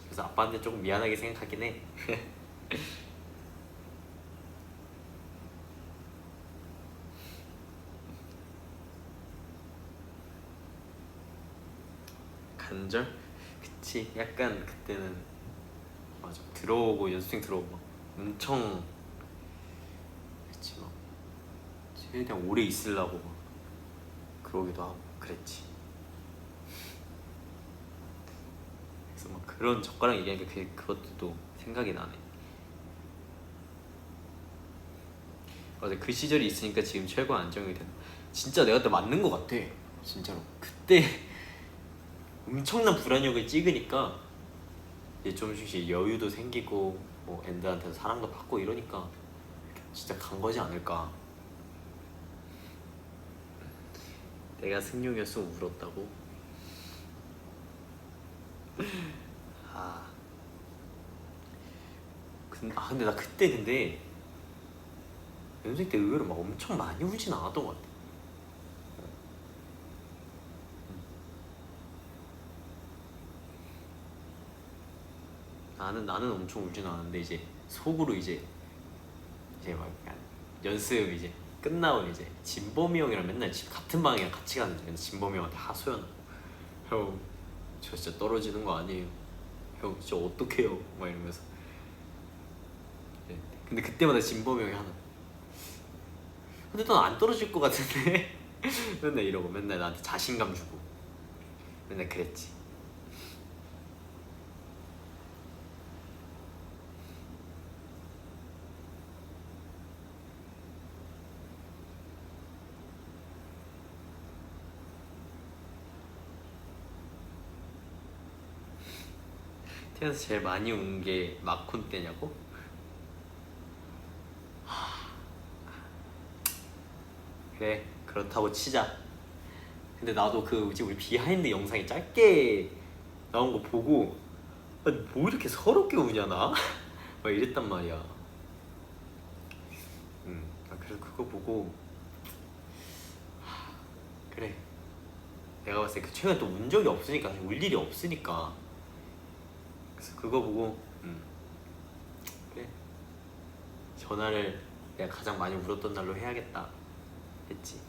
그래서 아빠한테 조금 미안하게 생각하긴 해. 간절? 그치. 약간 그때는 맞아. 들어오고 연습생 들어오고 막 엄청 했지 막. 최대한 오래 있으려고 막 그러기도 하고 그랬지. 그래서 막 그런 젓가락 얘기하니까 그것도 또 생각이 나네. 맞아. 그 시절이 있으니까 지금 최고 안정이 된다. 진짜 내가 그때 맞는 것 같아. 진짜로. 그때 엄청난 불안욕을 찍으니까 이제 좀씩 여유도 생기고 뭐 앤드한테서 사랑도 받고 이러니까 진짜 간 거지 않을까. 내가 승용이었으면 울었다고? 근데 나 그때 연습생 때 의외로 막 엄청 많이 울진 않았던 것 같아. 나는 엄청 울진 않았는데 이제 속으로 이제 막 약간 연습 이제 끝나고 이제 진범이 형이랑 맨날 같은 방이랑 같이 가는데 진범이 형한테 하소연 형 저 진짜 떨어지는 거 아니에요 형 진짜 어떡해요 막 이러면서. 네. 근데 그때마다 진범이 형이 하나 근데 넌 안 떨어질 것 같은데 맨날 이러고 맨날 나한테 자신감 주고 맨날 그랬지. 태어나서 제일 많이 운 게 마콘 때냐고? 그래 그렇다고 치자. 근데 나도 그 이제 우리 비하인드 영상이 짧게 나온 거 보고 뭐 이렇게 서럽게 우냐 나? 막 이랬단 말이야. 그래서 그거 보고 그래 내가 봤을 때 그 최근에 또 운 적이 없으니까 사실 울 일이 없으니까 그래서 그거 보고 그래 전화를 내가 가장 많이 울었던 날로 해야겠다 했지.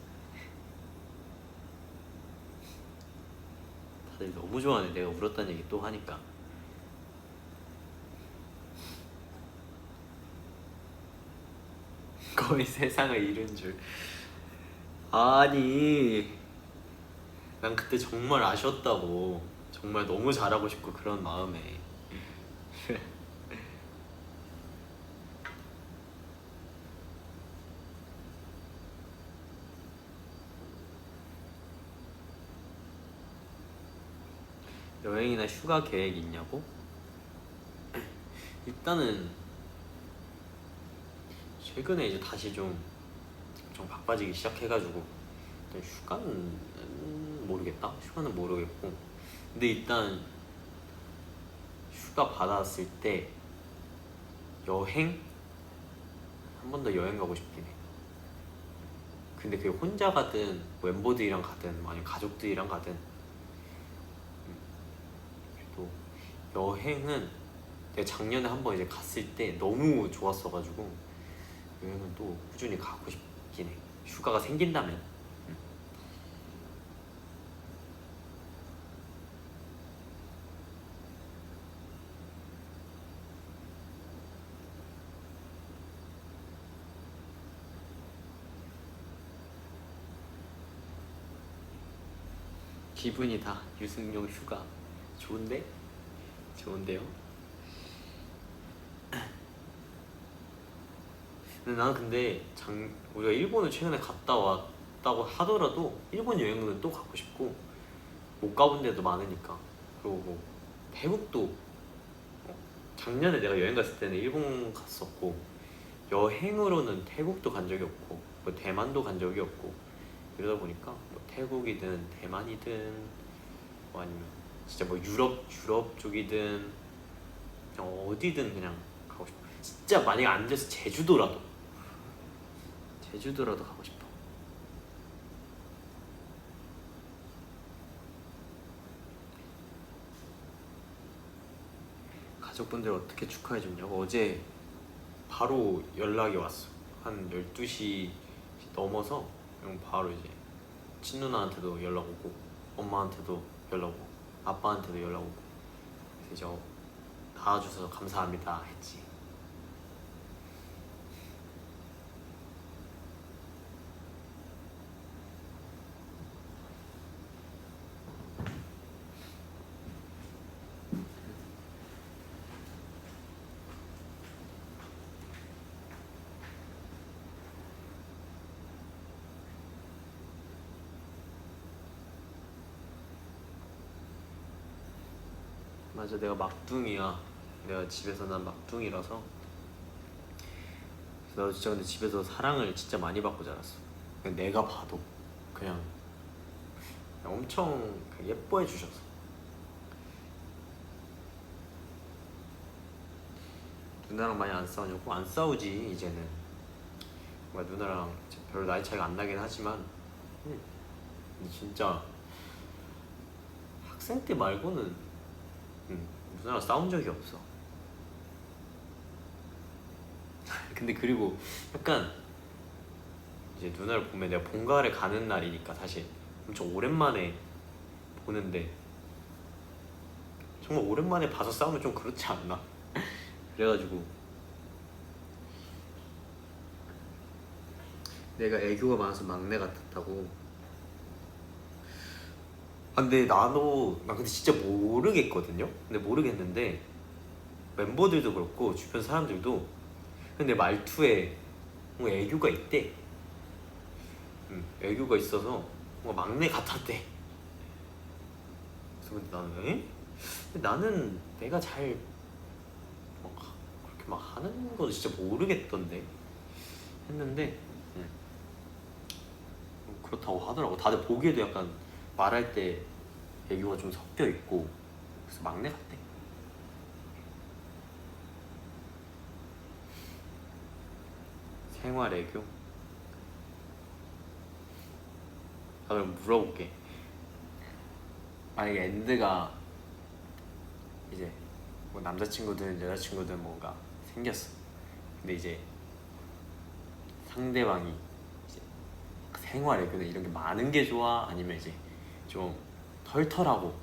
다들 너무 좋아하네 내가 울었다는 얘기 또 하니까. 거의 세상을 잃은 줄. 아니, 난 그때 정말 아쉬웠다고. 정말 너무 잘하고 싶고 그런 마음에. 여행이나 휴가 계획 있냐고? 일단은 최근에 이제 다시 좀 바빠지기 시작해가지고 일단 휴가는 모르겠다. 휴가는 모르겠고, 근데 일단 휴가 받았을 때 여행 한 번 더 여행 가고 싶긴 해. 근데 그게 혼자 가든 뭐 멤버들이랑 가든 아니면 가족들이랑 가든, 또 여행은 내가 작년에 한 번 이제 갔을 때 너무 좋았어가지고 여행은 또 꾸준히 가고 싶긴 해. 휴가가 생긴다면. 기분이다. 유승용 휴가 좋은데? 좋은데요? 근데 나는 우리가 일본을 최근에 갔다 왔다고 하더라도 일본 여행은 또 가고 싶고, 못 가본 데도 많으니까. 그리고 뭐 태국도 작년에 내가 여행 갔을 때는 일본 갔었고, 여행으로는 태국도 간 적이 없고 뭐 대만도 간 적이 없고, 이러다 보니까 뭐 태국이든 대만이든 뭐 아니면 진짜 뭐 유럽 쪽이든 어디든 그냥 가고 싶어. 진짜 만약에 안 돼서 제주도라도 가고 싶어. 가족분들 어떻게 축하해줬냐고 어제 바로 연락이 왔어. 한 12시 넘어서 그냥 바로 이제 친누나한테도 연락 오고, 엄마한테도 연락 오고, 아빠한테도 연락 오고. 그래서 이제 닿아주셔서 감사합니다 했지. 맞아, 내가 막둥이야. 내가 집에서 난 막둥이라서. 나도 진짜 근데 집에서 사랑을 진짜 많이 받고 자랐어. 그냥 내가 봐도 그냥 엄청 예뻐해 주셔서. 누나랑 많이 안 싸우냐고? 안 싸우지 이제는. 뭔가 누나랑 별로 나이 차이가 안 나긴 하지만, 근데 진짜 학생 때 말고는 누나랑 싸운 적이 없어. 근데 그리고 약간 이제 누나를 보면 내가 본가를 가는 날이니까 사실 엄청 오랜만에 보는데, 정말 오랜만에 봐서 싸우면 좀 그렇지 않나? 그래가지고 내가 애교가 많아서 막내 같았다고. 근데 나 근데 진짜 모르겠거든요? 근데 모르겠는데 멤버들도 그렇고 주변 사람들도 근데 말투에 뭔가 애교가 있대. 애교가 있어서 뭔가 막내 같았대. 그래서 근데 나는 에? 근데 나는 내가 잘 그렇게 막 하는 거 진짜 모르겠던데 했는데, 그렇다고 하더라고. 다들 보기에도 약간 말할 때 애교가 좀 섞여 있고, 그래서 막내 같대. 생활 애교? 나 그럼 물어볼게. 만약에 엔드가 이제 뭐 남자친구든 여자친구든 뭔가 생겼어. 근데 이제 상대방이 이제 생활 애교는 이런 게 많은 게 좋아? 아니면 이제 좀 털털하고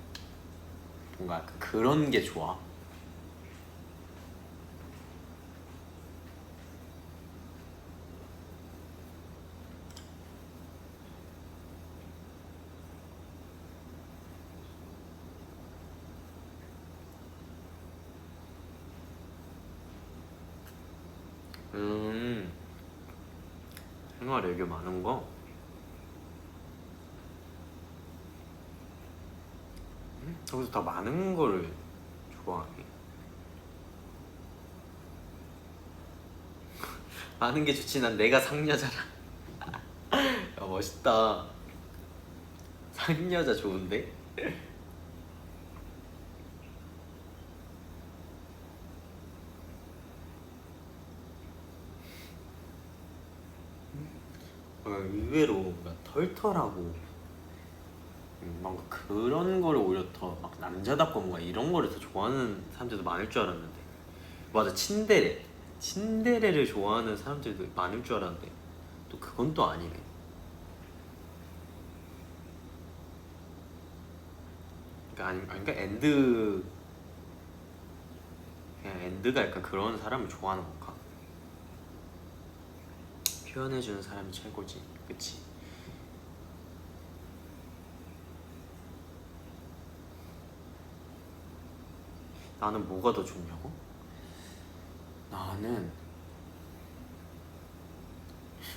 뭔가 약간 그런 게 좋아? 생활 애교 많은 거? 여기서 다 많은 거를 좋아하네. 많은 게 좋지. 난 내가 상여자라. 야, 멋있다. 상여자 좋은데? 의외로 뭔가 털털하고 뭔가 그런 거를 오히려 더 막 남자답고 뭔가 이런 거를 더 좋아하는 사람들도 많을 줄 알았는데. 맞아, 친데레를 좋아하는 사람들도 많을 줄 알았는데 또 그건 또 아니네. 그러니까 그냥 엔드가 약간 그런 사람을 좋아하는 건가? 표현해주는 사람이 최고지, 그치? 나는 뭐가 더 좋냐고? 나는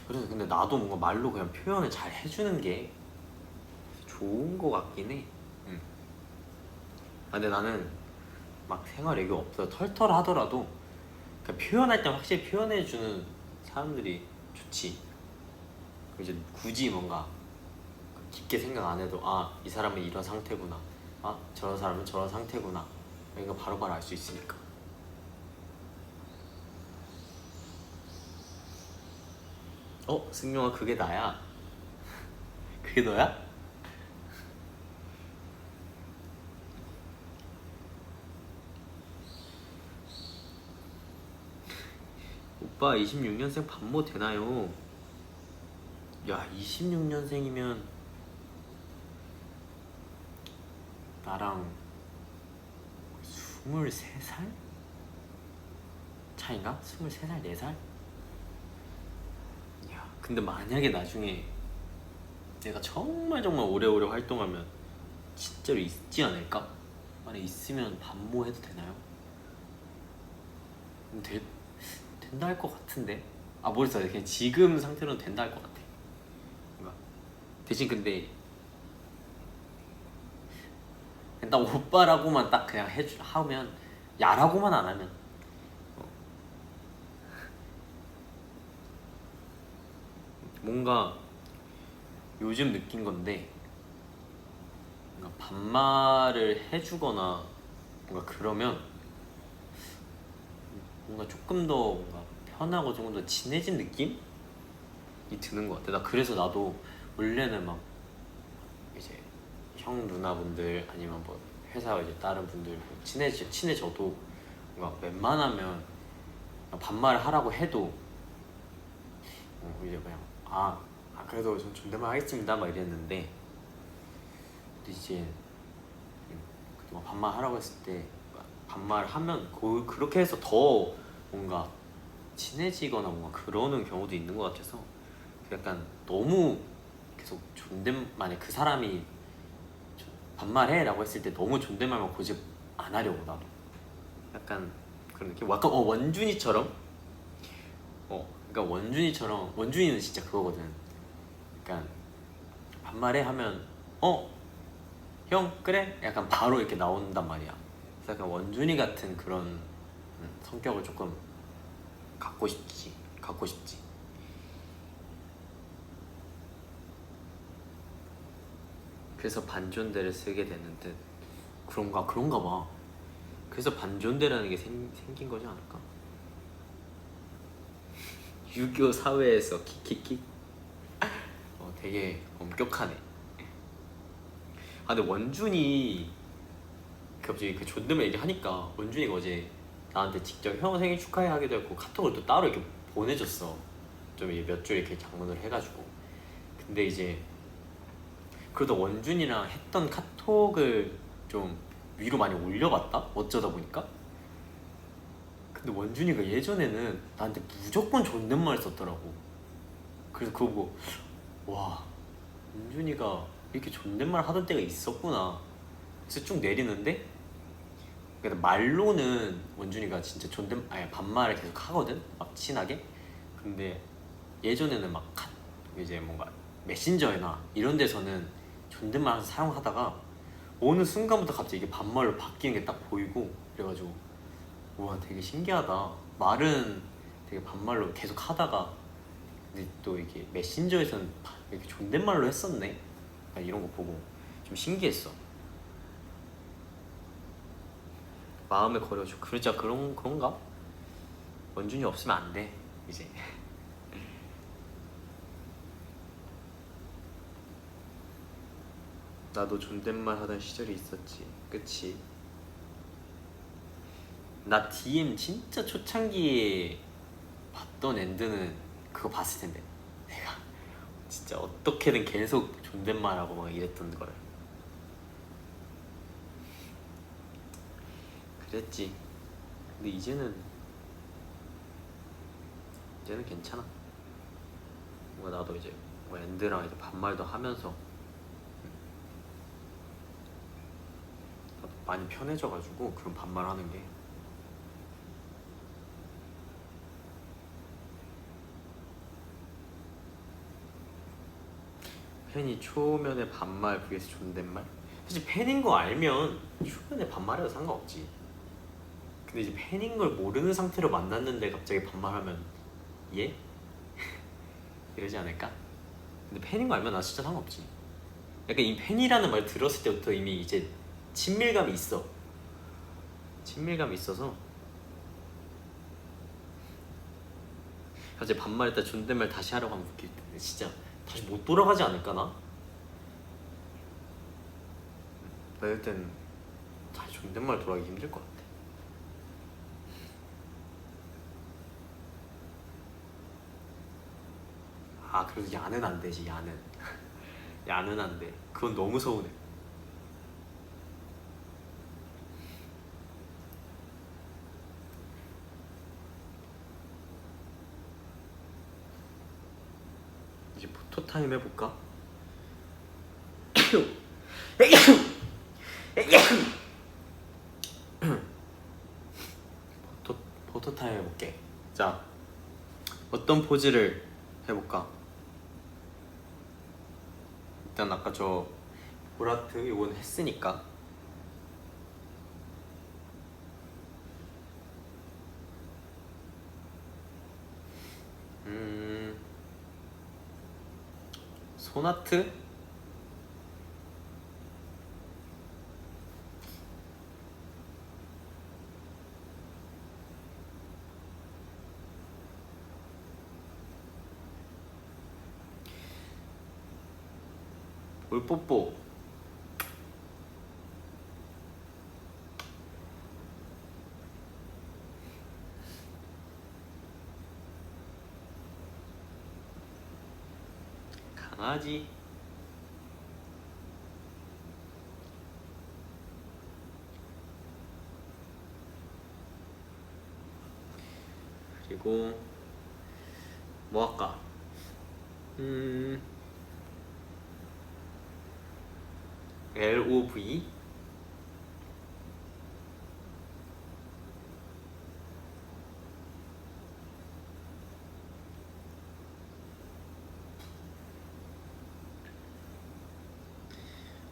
그래서 근데 나도 뭔가 말로 그냥 표현을 잘 해주는 게 좋은 거 같긴 해. 응. 근데 나는 막 생활 애교 없어 털털하더라도 그냥 표현할 때 확실히 표현해주는 사람들이 좋지. 이제 굳이 뭔가 깊게 생각 안 해도 아, 이 사람은 이런 상태구나, 아, 저런 사람은 저런 상태구나, 이거 바로바로 알 수 있으니까. 승용아, 그게 나야. 그게 너야? 오빠 26년생 반모 되나요? 야, 26년생이면 나랑 23살? 차인가? 23살? 4살? 야, 근데 만약에 나중에 내가 정말 정말 오래오래 활동하면 진짜로 있지 않을까? 만약 있으면 반모해도 되나요? 된다 할 것 같은데. 모르겠어. 그냥 지금 상태로는 된다 할 것 같아. 뭔가 대신 근데 그냥 딱 오빠라고만 딱 그냥 하면, 야라고만 안 하면 뭔가 요즘 느낀 건데, 뭔가 반말을 해주거나 뭔가 그러면 뭔가 조금 더 뭔가 편하고 조금 더 친해진 느낌이 드는 것 같아. 그래서 나도 원래는 막 이제 형 누나분들 아니면 뭐 회사 이제 다른 분들 뭐 친해져도 뭔가 웬만하면 반말을 하라고 해도 이제 그냥 그래도 전 존댓말 하겠습니다 막 이랬는데, 근데 이제 막 반말 하라고 했을 때 반말하면 그렇게 해서 더 뭔가 친해지거나 뭔가 그러는 경우도 있는 것 같아서 약간 너무 계속 만약 그 사람이 반말해 라고 했을 때 너무 존댓말만 고집 안 하려고 나도 약간 그런 느낌. 약간 원준이처럼 그러니까 원준이는 진짜 그거거든. 그러니까 반말해 하면 형 그래? 약간 바로 이렇게 나온단 말이야. 그래서 약간 원준이 같은 그런 성격을 조금 갖고 싶지. 그래서 반존대를 쓰게 되는 듯. 그런가 봐. 그래서 반존대라는 게 생긴 거지 않을까? 유교 사회에서 킥킥킥. 되게 엄격하네. 근데 원준이 갑자기 그 존댓말 얘기하니까 원준이가 어제 나한테 직접 형 생일 축하해 하기도 했고 카톡을 또 따로 이렇게 보내줬어. 좀 몇 줄 이렇게 장문을 해가지고. 근데 이제 그러다 원준이랑 했던 카톡을 좀 위로 많이 올려봤다? 어쩌다 보니까. 근데 원준이가 예전에는 나한테 무조건 존댓말 썼더라고. 그래서 그거 보고 와, 원준이가 이렇게 존댓말 하던 때가 있었구나. 그래서 쭉 내리는데 근데 말로는 원준이가 진짜 아니 반말을 계속 하거든, 막 친하게. 근데 예전에는 막 이제 뭔가 메신저나 이런 데서는 존댓말 항상 사용하다가 어느 순간부터 갑자기 이게 반말로 바뀌는 게 딱 보이고, 그래가지고 우와 되게 신기하다. 말은 되게 반말로 계속 하다가 근데 또 이게 메신저에서는 이렇게 존댓말로 했었네, 이런 거 보고 좀 신기했어. 마음의 거리가 좀 그러자 그런가? 원준이 없으면 안 돼 이제. 나도 존댓말 하던 시절이 있었지. 그치? 나 DM 진짜 초창기에 봤던 엔드는 그거 봤을 텐데, 내가 진짜 어떻게든 계속 존댓말하고 막 이랬던 걸. 그랬지. 근데 이제는 괜찮아. 뭔가 나도 이제 뭐 엔드랑 이제 반말도 하면서 나도 많이 편해져가지고 그런 반말하는 게. 팬이 초면에 반말 vs 존댓말? 사실 팬인 거 알면 초면에 반말해도 상관없지. 근데 이제 팬인 걸 모르는 상태로 만났는데 갑자기 반말하면 예? 이러지 않을까? 근데 팬인 거 알면 나 진짜 상관없지. 약간 이 팬이라는 말 들었을 때부터 이미 이제 친밀감이 있어. 친밀감이 있어서 갑자기 반말했다 존댓말 다시 하라고 하면 웃길 텐데 진짜 다시 못 돌아가지 않을까 나? 나 이럴 땐 다시 존댓말 돌아가기 힘들 것 같아. 아 그래도 야는 안 되지. 야는 야는 안 돼. 그건 너무 서운해. 이제 포토 타임 해볼까? 포토 타임 해볼게. 자, 어떤 포즈를 해볼까? 일단 아까 저 보라트 요건 했으니까 소나트? 울뽀뽀. 강아지. 그리고 뭐 할까? LOV?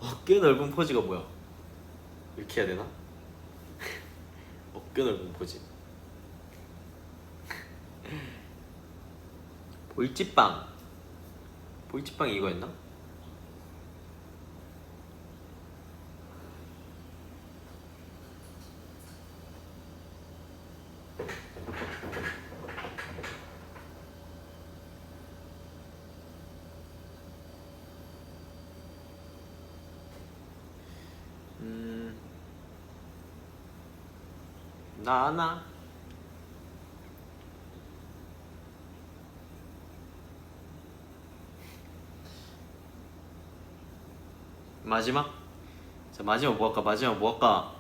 어깨 넓은 포즈가 뭐야? 이렇게 해야 되나? 어깨 넓은 포즈. 볼찌빵. 볼찌빵이 이거였나? 나나. 마지막? 자, 마지막 뭐 할까? 마지막 뭐 할까?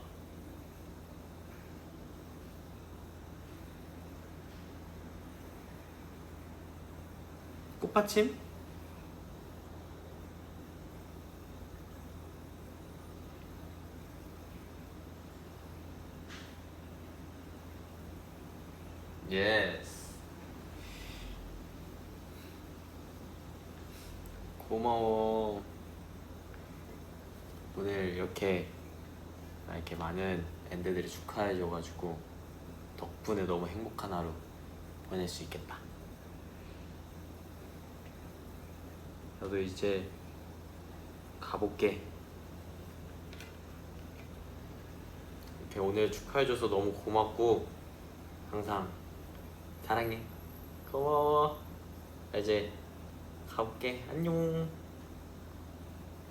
꽃받침? 고마워. 오늘 이렇게 많은 밴드들이 축하해줘가지고 덕분에 너무 행복한 하루 보낼 수 있겠다. 나도 이제 가볼게. 이렇게 오늘 축하해줘서 너무 고맙고 항상 사랑해. 고마워. 나 이제 가볼게. 안녕.